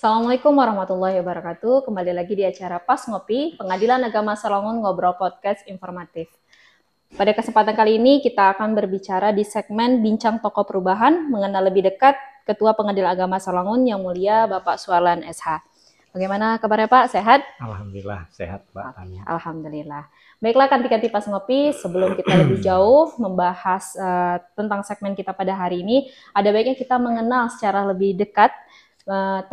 Assalamualaikum warahmatullahi wabarakatuh. Kembali lagi di acara Pas Ngopi, Pengadilan Agama Selongon Ngobrol Podcast Informatif. Pada kesempatan kali ini kita akan berbicara di segmen Bincang Tokoh Perubahan mengenal lebih dekat Ketua Pengadilan Agama Selongon yang mulia Bapak Suarlan SH. Bagaimana kabarnya Pak? Sehat? Alhamdulillah sehat Mbak Tami. Alhamdulillah. Baiklah kanti-kanti Pas Ngopi, sebelum kita lebih jauh membahas tentang segmen kita pada hari ini, ada baiknya kita mengenal secara lebih dekat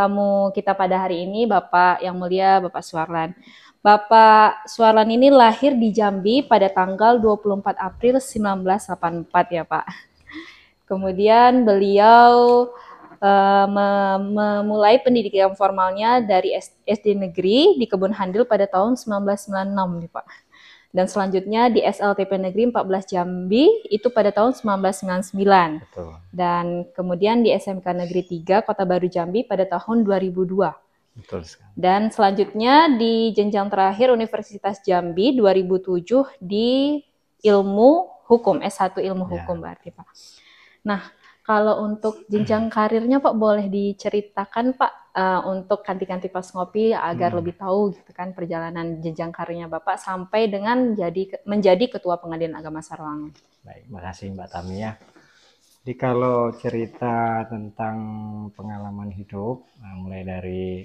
tamu kita pada hari ini, Bapak yang mulia Bapak Suarlan. Bapak Suarlan ini lahir di Jambi pada tanggal 24 April 1984 ya Pak. Kemudian beliau memulai pendidikan formalnya dari SD negeri di Kebun Handil pada tahun 1996 nih Pak. Dan selanjutnya di SLTP Negeri 14 Jambi itu pada tahun 1999. Betul. Dan kemudian di SMK Negeri 3 Kota Baru Jambi pada tahun 2002. Betul sekali. Dan selanjutnya di jenjang terakhir Universitas Jambi 2007 di Ilmu Hukum, S1 Ilmu Hukum berarti Pak. Nah, kalau untuk jenjang karirnya Pak boleh diceritakan Pak untuk kanti-kanti Pas Ngopi agar lebih tahu gitu kan perjalanan jenjang karirnya Bapak sampai dengan menjadi Ketua Pengadilan Agama Selongon. Baik, makasih Mbak Tami ya. Jadi kalau cerita tentang pengalaman hidup, mulai dari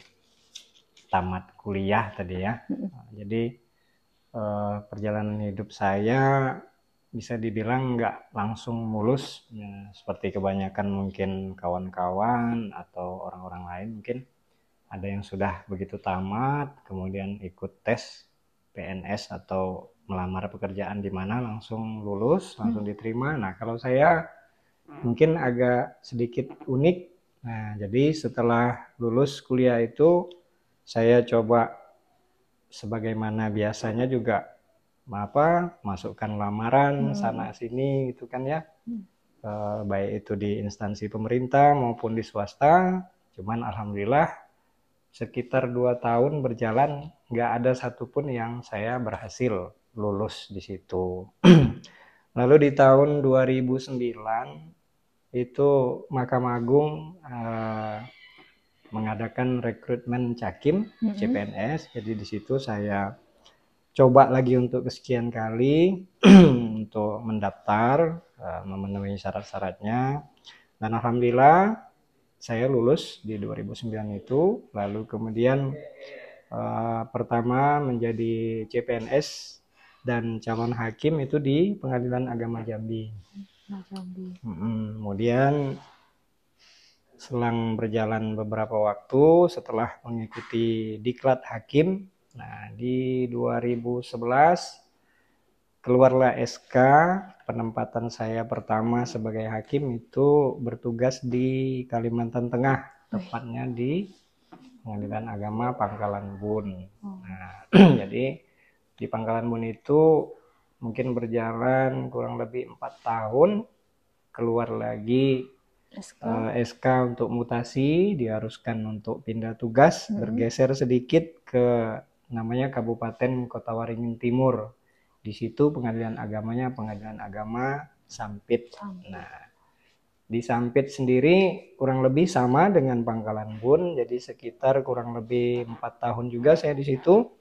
tamat kuliah tadi ya. Jadi perjalanan hidup saya bisa dibilang nggak langsung mulus ya, seperti kebanyakan mungkin kawan-kawan atau orang-orang lain. Mungkin ada yang sudah begitu tamat kemudian ikut tes PNS atau melamar pekerjaan di mana langsung lulus, langsung diterima. Nah, kalau saya mungkin agak sedikit unik. Nah, jadi setelah lulus kuliah itu saya coba sebagaimana biasanya juga masukkan lamaran sana sini gitu kan ya, baik itu di instansi pemerintah maupun di swasta. Cuman alhamdulillah sekitar 2 tahun berjalan nggak ada satupun yang saya berhasil lulus di situ. Lalu di tahun 2009 itu Mahkamah Agung mengadakan rekrutmen Cakim CPNS. Jadi di situ saya coba lagi untuk kesekian kali untuk mendaftar, memenuhi syarat-syaratnya, dan alhamdulillah saya lulus di 2009 itu. Lalu kemudian pertama menjadi CPNS dan calon hakim itu di Pengadilan Agama Jambi. Kemudian selang berjalan beberapa waktu setelah mengikuti diklat hakim, nah di 2011 keluarlah SK penempatan saya pertama sebagai hakim itu bertugas di Kalimantan Tengah, tepatnya di Pengadilan Agama Pangkalan Bun. Nah, jadi di Pangkalan Bun itu mungkin berjalan kurang lebih 4 tahun, keluar lagi SK untuk mutasi, diharuskan untuk pindah tugas, bergeser sedikit ke namanya Kabupaten Kota Waringin Timur. Di situ pengadilan agamanya Pengadilan Agama Sampit. Nah, di Sampit sendiri kurang lebih sama dengan Pangkalan Bun, jadi sekitar kurang lebih 4 tahun juga saya di situ.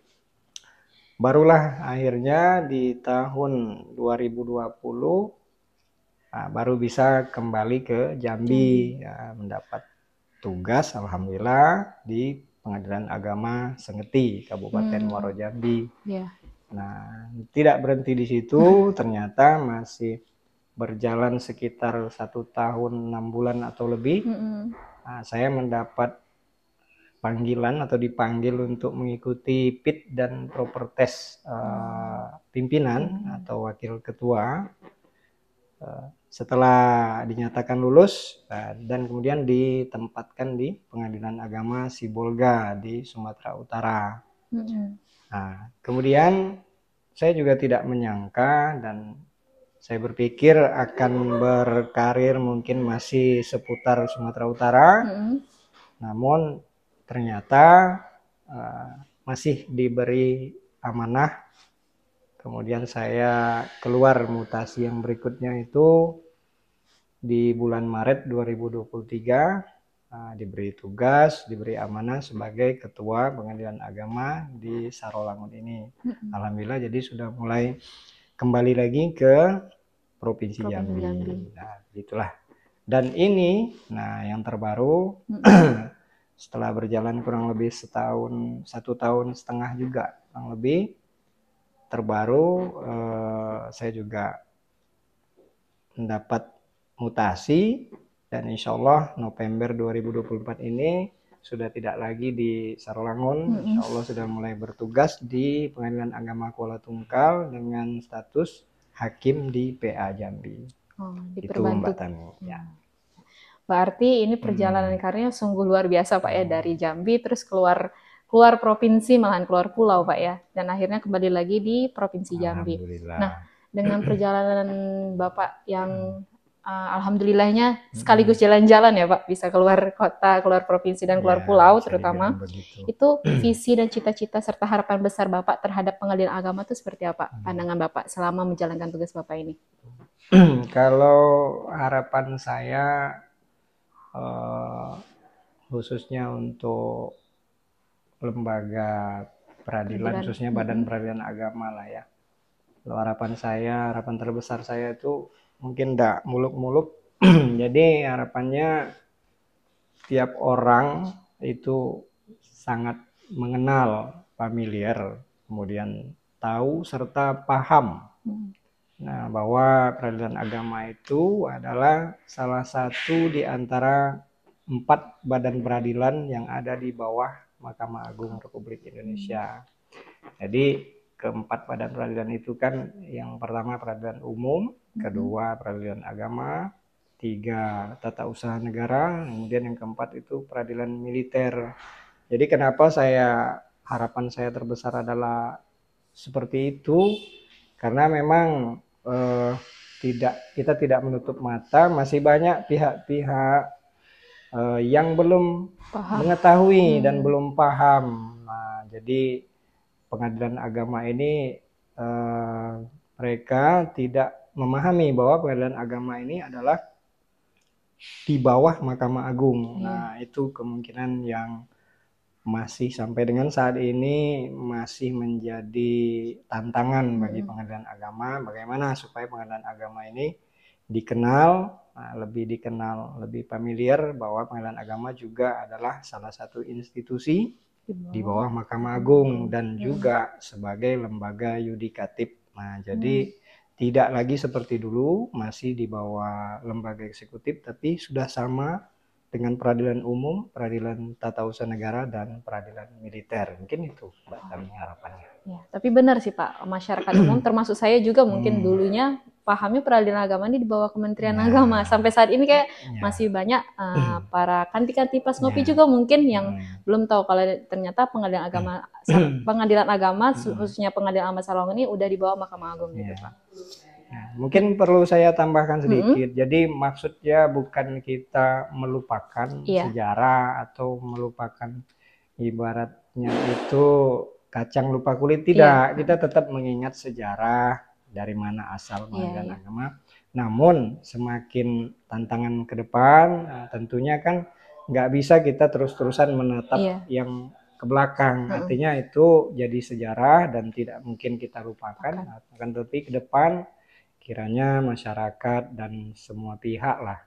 Barulah akhirnya di tahun 2020 baru bisa kembali ke Jambi, ya, mendapat tugas alhamdulillah di Pengadilan Agama Sengeti Kabupaten Muaro Jambi. Nah, tidak berhenti di situ, ternyata masih berjalan sekitar 1 tahun 6 bulan atau lebih. Nah, saya mendapat panggilan atau dipanggil untuk mengikuti PIT dan proper test pimpinan atau wakil ketua. Setelah dinyatakan lulus dan kemudian ditempatkan di Pengadilan Agama Sibolga di Sumatera Utara. Nah, kemudian saya juga tidak menyangka dan saya berpikir akan berkarir mungkin masih seputar Sumatera Utara. Namun ternyata masih diberi amanah. Kemudian saya keluar mutasi yang berikutnya itu di bulan Maret 2023 diberi tugas, diberi amanah sebagai Ketua Pengadilan Agama di Sarolangun ini. Alhamdulillah jadi sudah mulai kembali lagi ke Provinsi Jambi. Nah, gitulah. Dan ini, nah yang terbaru, setelah berjalan kurang lebih 1,5 tahun juga, kurang lebih, terbaru saya juga mendapat mutasi, dan insya Allah November 2024 ini sudah tidak lagi di Sarolangun, insya Allah sudah mulai bertugas di Pengadilan Agama Kuala Tungkal dengan status hakim di PA Jambi. Itu Mbak Tami. Ya. Berarti ini perjalanan karirnya sungguh luar biasa Pak ya, dari Jambi terus keluar provinsi, malahan keluar pulau Pak ya, dan akhirnya kembali lagi di Provinsi Jambi. Nah, dengan perjalanan Bapak yang alhamdulillahnya sekaligus jalan-jalan ya Pak, bisa keluar kota, keluar provinsi dan keluar pulau terutama. Itu visi dan cita-cita serta harapan besar Bapak terhadap pengadilan agama itu seperti apa pandangan Bapak selama menjalankan tugas Bapak ini? Kalau harapan saya khususnya untuk lembaga peradilan, khususnya Badan Peradilan Agama lah ya. Kalau harapan terbesar saya itu mungkin enggak muluk-muluk. Jadi harapannya tiap orang itu sangat mengenal, familiar, kemudian tahu serta paham. Nah, bahwa peradilan agama itu adalah salah satu di antara 4 badan peradilan yang ada di bawah Mahkamah Agung Republik Indonesia. Jadi keempat badan peradilan itu kan, yang pertama peradilan umum, kedua peradilan agama, 3 tata usaha negara, kemudian yang keempat itu peradilan militer. Jadi kenapa harapan saya terbesar adalah seperti itu, karena memang kita tidak menutup mata, masih banyak pihak-pihak yang belum mengetahui dan belum paham. Nah, jadi pengadilan agama ini mereka tidak memahami bahwa pengadilan agama ini adalah di bawah Mahkamah Agung. Nah, itu kemungkinan yang masih sampai dengan saat ini masih menjadi tantangan bagi pengadilan agama. Bagaimana supaya pengadilan agama ini dikenal, lebih familiar bahwa pengadilan agama juga adalah salah satu institusi di bawah Mahkamah Agung dan juga sebagai lembaga yudikatif. Nah, jadi tidak lagi seperti dulu masih di bawah lembaga eksekutif, tapi sudah sama dengan peradilan umum, peradilan tata usaha negara, dan peradilan militer. Mungkin itu Mbak Tami harapannya. Ya, tapi benar sih Pak, masyarakat umum termasuk saya juga mungkin dulunya pahamnya peradilan agama ini di bawah Kementerian Agama. Sampai saat ini kayak masih banyak para kanti-kanti pas ngopi juga mungkin yang belum tahu kalau ternyata pengadilan agama khususnya pengadilan agama Sarolangun ini udah di bawah Mahkamah Agung gitu Pak. Nah, mungkin perlu saya tambahkan sedikit. Jadi maksudnya bukan kita melupakan sejarah atau melupakan ibaratnya itu kacang lupa kulit, tidak. Kita tetap mengingat sejarah dari mana asal pengadilan agama. Namun semakin tantangan ke depan, tentunya kan nggak bisa kita terus-terusan menetap yang ke belakang. Artinya itu jadi sejarah dan tidak mungkin kita lupakan. Akan tetapi ke depan kiranya masyarakat dan semua pihak lah,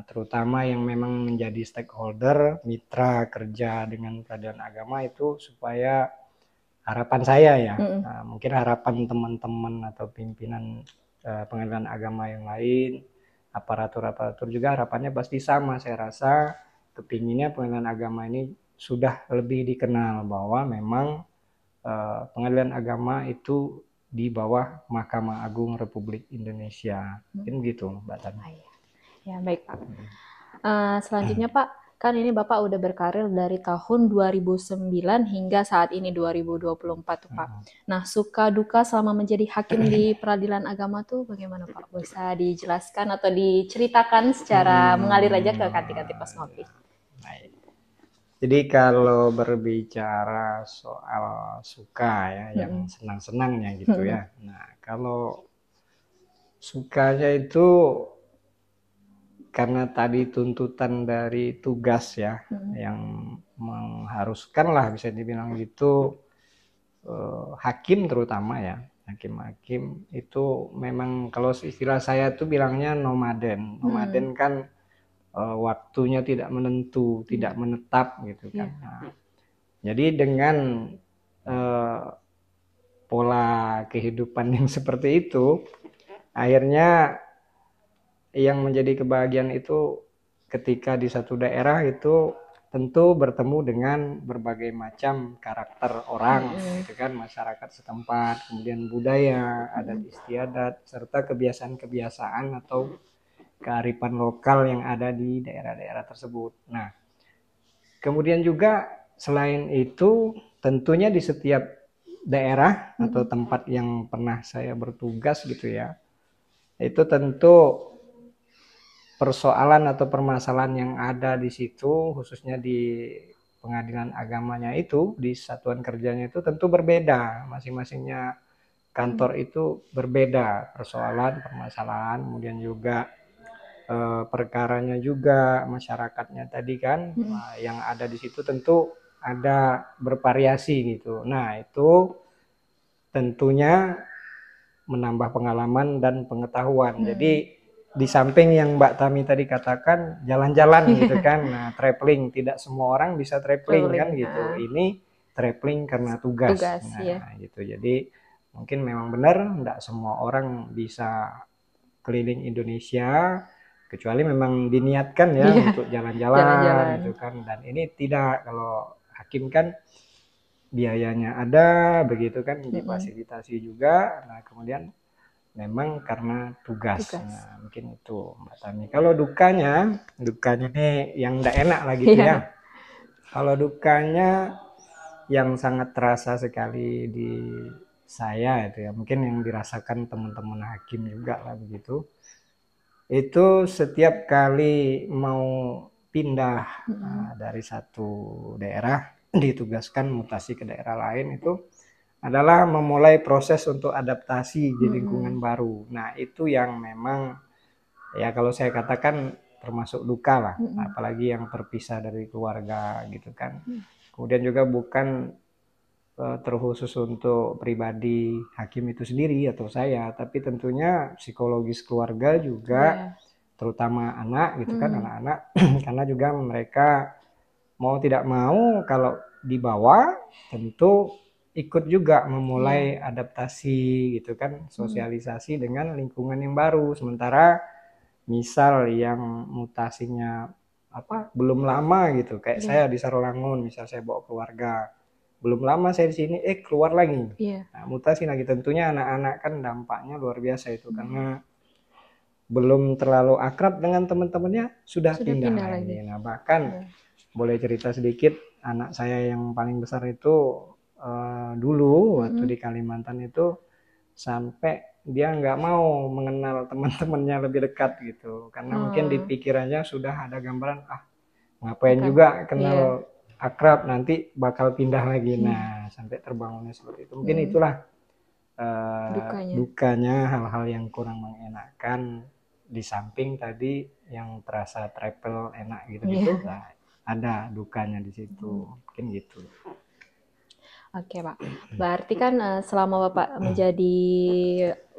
terutama yang memang menjadi stakeholder, mitra kerja dengan peradilan agama itu, supaya harapan saya ya, mungkin harapan teman-teman atau pimpinan pengadilan agama yang lain, aparatur-aparatur juga harapannya pasti sama. Saya rasa kepinginnya pengadilan agama ini sudah lebih dikenal bahwa memang pengadilan agama itu di bawah Mahkamah Agung Republik Indonesia. Mungkin gitu Mbak Tami. Ya baik Pak. Selanjutnya Pak, kan ini Bapak udah berkarir dari tahun 2009 hingga saat ini 2024 tuh Pak. Nah, suka duka selama menjadi hakim di peradilan agama tuh bagaimana Pak? Bisa dijelaskan atau diceritakan secara mengalir aja ke kanti-kanti pas ngopi. Jadi kalau berbicara soal suka ya, yang senang-senangnya gitu ya. Nah, kalau sukanya itu karena tadi tuntutan dari tugas ya, yang mengharuskan lah bisa dibilang gitu, hakim terutama ya, hakim-hakim itu memang kalau istilah saya tuh bilangnya nomaden. Nomaden kan waktunya tidak menentu, tidak menetap gitu kan. Nah, jadi dengan pola kehidupan yang seperti itu, akhirnya yang menjadi kebahagiaan itu ketika di satu daerah itu tentu bertemu dengan berbagai macam karakter orang, gitu kan, masyarakat setempat, kemudian budaya, adat istiadat, serta kebiasaan-kebiasaan atau kearifan lokal yang ada di daerah-daerah tersebut. Nah, kemudian juga selain itu, tentunya di setiap daerah atau tempat yang pernah saya bertugas gitu ya, itu tentu persoalan atau permasalahan yang ada di situ, khususnya di pengadilan agamanya itu, di satuan kerjanya itu tentu berbeda. Masing-masingnya kantor itu berbeda, persoalan, permasalahan, kemudian juga perkaranya juga, masyarakatnya tadi kan, yang ada di situ tentu ada bervariasi gitu. Nah, itu tentunya menambah pengalaman dan pengetahuan. Jadi di samping yang Mbak Tami tadi katakan jalan-jalan gitu kan, nah traveling, tidak semua orang bisa traveling kan gitu. Ini traveling karena tugas. Nah, gitu. Jadi mungkin memang benar tidak semua orang bisa keliling Indonesia kecuali memang diniatkan ya untuk jalan-jalan gitu kan. Dan ini tidak, kalau hakim kan biayanya ada begitu kan, difasilitasi juga. Nah, kemudian memang karena tugas. Nah, mungkin itu Mbak Tami. Kalau dukanya nih yang tidak enak lah gitu ya. Kalau dukanya yang sangat terasa sekali di saya itu ya, mungkin yang dirasakan teman-teman hakim juga lah begitu. Itu setiap kali mau pindah dari satu daerah, ditugaskan mutasi ke daerah lain, itu adalah memulai proses untuk adaptasi di lingkungan baru. Nah, itu yang memang ya kalau saya katakan termasuk duka lah, apalagi yang terpisah dari keluarga gitu kan. Kemudian juga bukan terkhusus untuk pribadi hakim itu sendiri atau saya, tapi tentunya psikologis keluarga juga, terutama anak gitu kan, anak-anak karena juga mereka mau tidak mau kalau dibawa tentu ikut juga memulai adaptasi gitu kan, sosialisasi dengan lingkungan yang baru. Sementara misal yang mutasinya belum lama gitu, kayak saya di Sarolangun, misal saya bawa keluarga, belum lama saya di sini keluar lagi, nah, mutasi lagi, tentunya anak-anak kan dampaknya luar biasa itu, karena belum terlalu akrab dengan teman-temannya sudah pindah lagi. Nah, bahkan boleh cerita sedikit, anak saya yang paling besar itu dulu waktu di Kalimantan itu sampai dia nggak mau mengenal teman-temannya lebih dekat gitu, karena mungkin di pikirannya sudah ada gambaran ngapain juga kenal akrab, nanti bakal pindah lagi. Nah, sampai terbangunnya seperti itu. Mungkin itulah dukanya, hal-hal yang kurang mengenakan. Di samping tadi yang terasa travel enak gitu-gitu, nah, ada dukanya di situ. Mungkin gitu. Oke Pak, berarti kan selama Bapak menjadi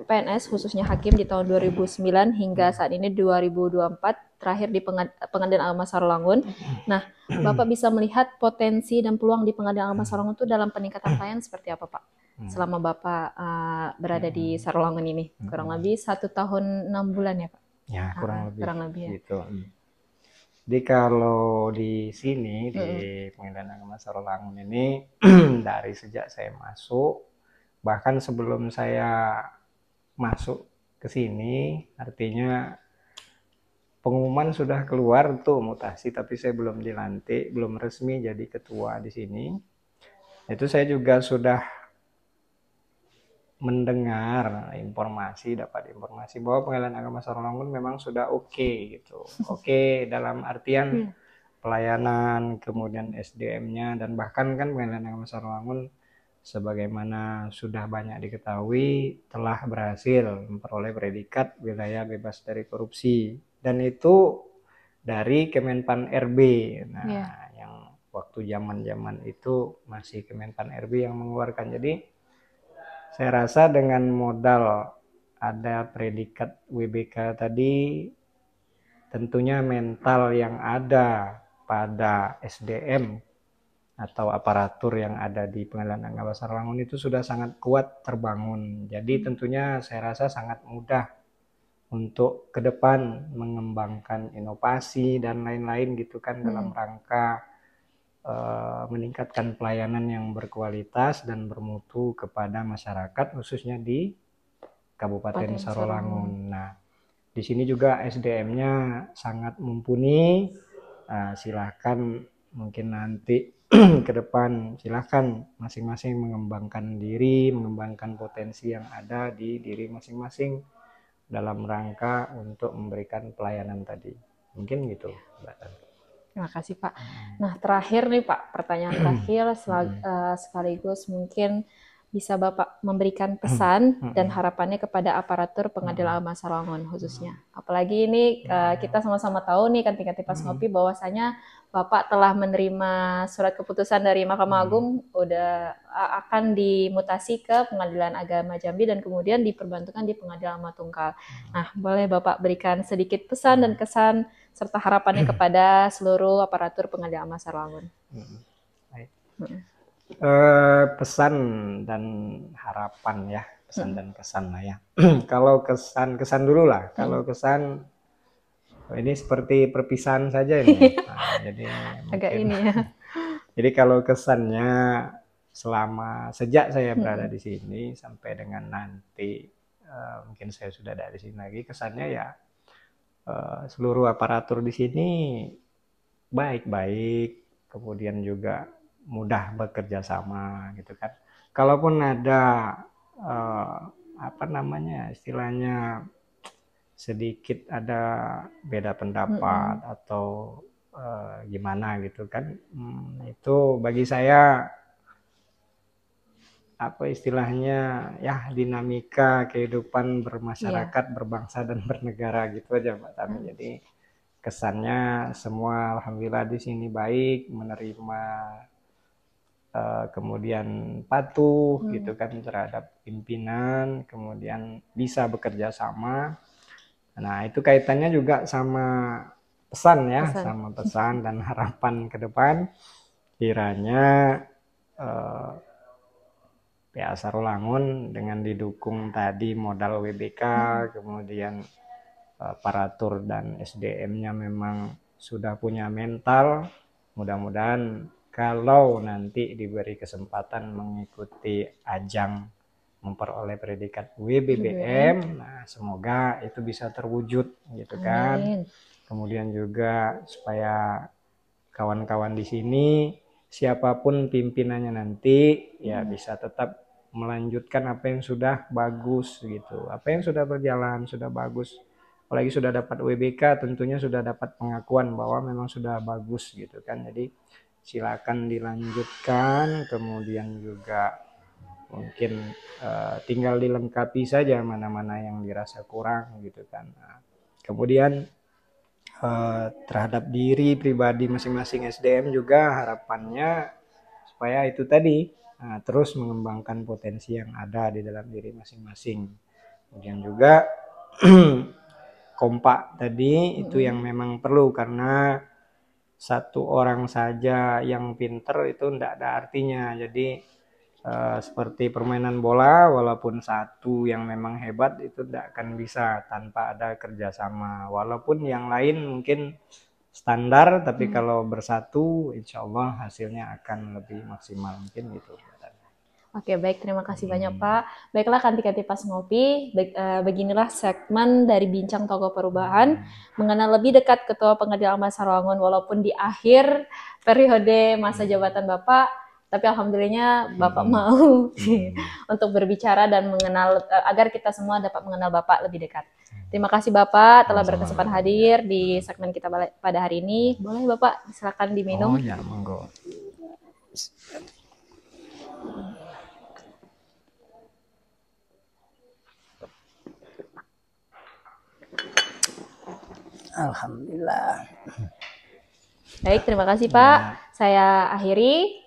PNS khususnya hakim di tahun 2009 hingga saat ini 2024, terakhir di Pengadilan Agama Sarolangun. Nah, Bapak bisa melihat potensi dan peluang di Pengadilan Agama Sarolangun itu dalam peningkatan pelayanan seperti apa Pak? Selama Bapak berada di Sarolangun ini, kurang lebih 1 tahun 6 bulan ya Pak? Ya, kurang lebih gitu. Jadi kalau di sini di Pengadilan Agama Sarolangun ini dari sejak saya masuk, bahkan sebelum saya masuk ke sini, artinya pengumuman sudah keluar tuh mutasi, tapi saya belum dilantik, belum resmi jadi ketua di sini. Itu saya juga sudah mendengar informasi, dapat informasi bahwa Pengadilan Agama Sarolangun memang sudah oke gitu. Oke dalam artian pelayanan, kemudian SDM-nya, dan bahkan kan Pengadilan Agama Sarolangun sebagaimana sudah banyak diketahui telah berhasil memperoleh predikat wilayah bebas dari korupsi. dan itu dari Kemenpan RB. Nah, yang waktu zaman itu masih Kemenpan RB yang mengeluarkan. Jadi saya rasa dengan modal ada predikat WBK tadi, tentunya mental yang ada pada SDM atau aparatur yang ada di Pengadilan Agama Sarolangun itu sudah sangat kuat terbangun. Jadi tentunya saya rasa sangat mudah untuk ke depan mengembangkan inovasi dan lain-lain gitu kan, dalam rangka meningkatkan pelayanan yang berkualitas dan bermutu kepada masyarakat, khususnya di Kabupaten Sarolangun. Nah, di sini juga SDM-nya sangat mumpuni. Silahkan mungkin nanti ke depan silahkan masing-masing mengembangkan diri, mengembangkan potensi yang ada di diri masing-masing dalam rangka untuk memberikan pelayanan tadi. Mungkin gitu, Mbak Tanti. Terima kasih Pak. Nah terakhir nih Pak, pertanyaan terakhir sekaligus mungkin bisa Bapak memberikan pesan dan harapannya kepada aparatur Pengadilan Agama Sarolangun khususnya. Apalagi ini kita sama-sama tahu nih kan Tingkat Tipas Ngopi bahwasanya Bapak telah menerima surat keputusan dari Mahkamah Agung udah akan dimutasi ke Pengadilan Agama Jambi dan kemudian diperbantukan di Pengadilan Agama Tungkal. Nah, boleh Bapak berikan sedikit pesan dan kesan serta harapannya kepada seluruh aparatur Pengadilan Agama Sarolangun. Pesan dan harapan ya, pesan dan kesan lah ya. Kalau kesan dulu lah. Kalau kesan ini seperti perpisahan saja ini. Nah, jadi agak ini ya. Jadi kalau kesannya selama sejak saya berada di sini sampai dengan nanti mungkin saya sudah dari sini lagi, kesannya ya seluruh aparatur di sini baik-baik, kemudian juga mudah bekerja sama gitu kan. Kalaupun ada istilahnya sedikit ada beda pendapat atau gimana gitu kan, itu bagi saya istilahnya ya dinamika kehidupan bermasyarakat, berbangsa dan bernegara gitu aja Mbak Tami. Jadi kesannya semua alhamdulillah di sini baik, menerima kemudian patuh gitu kan terhadap pimpinan, kemudian bisa bekerja sama. Nah, itu kaitannya juga sama pesan ya, sama pesan dan harapan ke depan. Kiranya PA Sarolangun dengan didukung tadi modal WBK, kemudian aparatur dan SDM-nya memang sudah punya mental. Mudah-mudahan kalau nanti diberi kesempatan mengikuti ajang memperoleh predikat WBBM, nah semoga itu bisa terwujud gitu kan. Kemudian juga supaya kawan-kawan di sini siapapun pimpinannya nanti ya bisa tetap melanjutkan apa yang sudah bagus gitu, apa yang sudah berjalan sudah bagus, apalagi sudah dapat WBK tentunya sudah dapat pengakuan bahwa memang sudah bagus gitu kan. Jadi silakan dilanjutkan, kemudian juga mungkin tinggal dilengkapi saja mana-mana yang dirasa kurang gitu kan. Nah, kemudian terhadap diri pribadi masing-masing SDM juga harapannya supaya itu tadi terus mengembangkan potensi yang ada di dalam diri masing-masing. Kemudian juga kompak tadi itu yang memang perlu, karena satu orang saja yang pinter itu tidak ada artinya. Jadi seperti permainan bola, walaupun satu yang memang hebat itu tidak akan bisa tanpa ada kerjasama. Walaupun yang lain mungkin standar, tapi kalau bersatu insya Allah hasilnya akan lebih maksimal, mungkin gitu. Oke, baik, terima kasih banyak Pak. Baiklah Tingkat-Tipas Ngopi, beginilah segmen dari Bincang Tokoh Perubahan, mengenal lebih dekat Ketua Pengadilan Agama Sarolangun walaupun di akhir periode masa jabatan Bapak, tapi alhamdulillahnya Bapak mau untuk berbicara dan mengenal, agar kita semua dapat mengenal Bapak lebih dekat. Terima kasih Bapak telah berkesempatan hadir di segmen kita pada hari ini. Boleh Bapak silakan diminum. Oh ya, monggo. Alhamdulillah. Baik, terima kasih Pak. Saya akhiri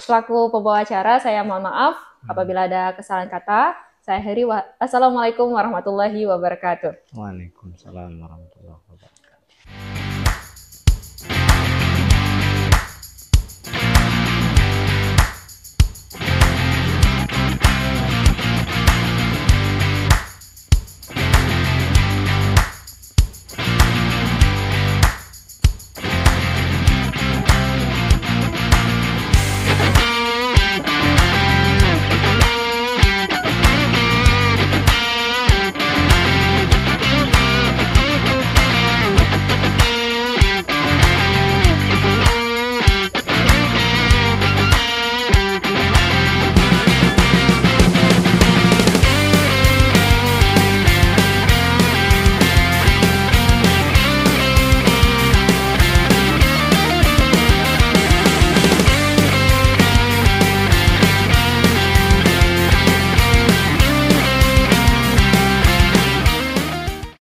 selaku pembawa acara. Saya mohon maaf apabila ada kesalahan kata. Saya akhiri. Assalamualaikum warahmatullahi wabarakatuh. Waalaikumsalam warahmatullahi wabarakatuh.